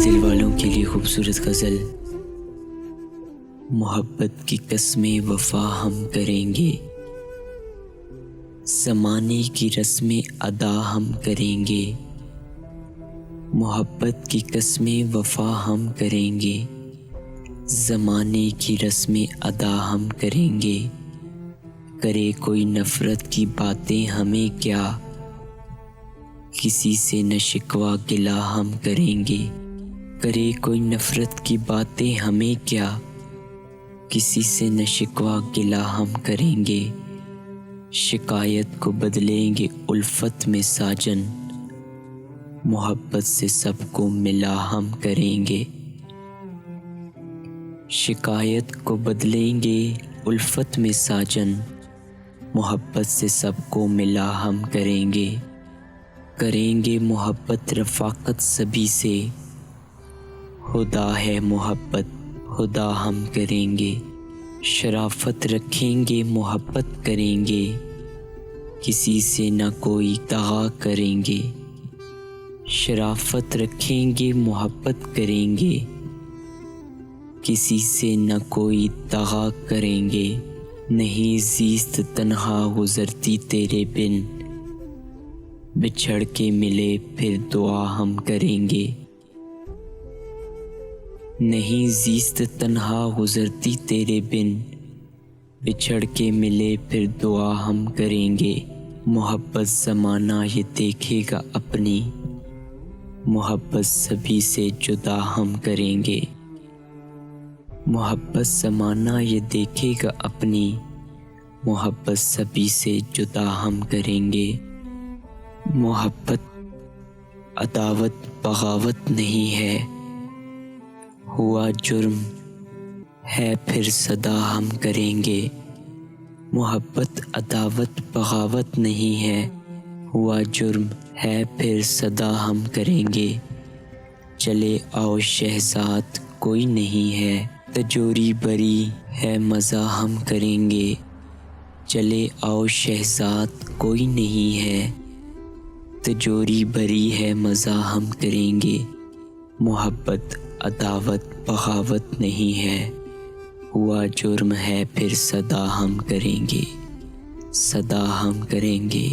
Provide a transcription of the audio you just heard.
दिल वालों के लिए खूबसूरत गज़ल। मोहब्बत की कसमें वफ़ा हम करेंगे, ज़माने की रस्में अदा हम करेंगे। मोहब्बत की कसमें वफ़ा हम करेंगे, ज़माने की रस्में अदा हम करेंगे। करे कोई नफ़रत की बातें हमें क्या, किसी से न शिकवा गिला हम करेंगे। करे कोई नफ़रत की बातें हमें क्या, किसी से न शिकवा गिला हम करेंगे। शिकायत को बदलेंगे उल्फत में साजन, मोहब्बत से सबको मिला हम करेंगे। शिकायत को बदलेंगे उल्फत में साजन, मोहब्बत से सबको मिला हम करेंगे। करेंगे मोहब्बत रफ़ाकत सभी से, खुदा है मोहब्बत खुदा हम करेंगे। शराफत रखेंगे मोहब्बत करेंगे, किसी से न कोई दगा करेंगे। शराफत रखेंगे मोहब्बत करेंगे, किसी से न कोई दगा करेंगे। नहीं ज़ीस्त तन्हा गुज़रती तेरे बिन, बिछड़ के मिले फिर दुआ हम करेंगे। नहीं ज़ीस्त तन्हा गुज़रती तेरे बिन, बिछड़ के मिले फिर दुआ हम करेंगे। मोहब्बत ज़माना ये देखेगा अपनी, मोहब्बत सभी से जुदा हम करेंगे। मोहब्बत ज़माना ये देखेगा अपनी, मोहब्बत सभी से जुदा हम करेंगे। मोहब्बत अदावत बगावत नहीं है, हुआ जुर्म है फिर सदा हम करेंगे। मोहब्बत अदावत बगावत नहीं है, हुआ जुर्म है फिर सदा हम करेंगे। चले आओ शहज़ाद कोई नहीं है, तजोरी बरी है मज़ा हम करेंगे। चले आओ शहज़ाद कोई नहीं है, तजोरी बरी है मज़ा हम करेंगे। मोहब्बत अदावत बगावत नहीं है, हुआ जुर्म है फिर सदा हम करेंगे, सदा हम करेंगे।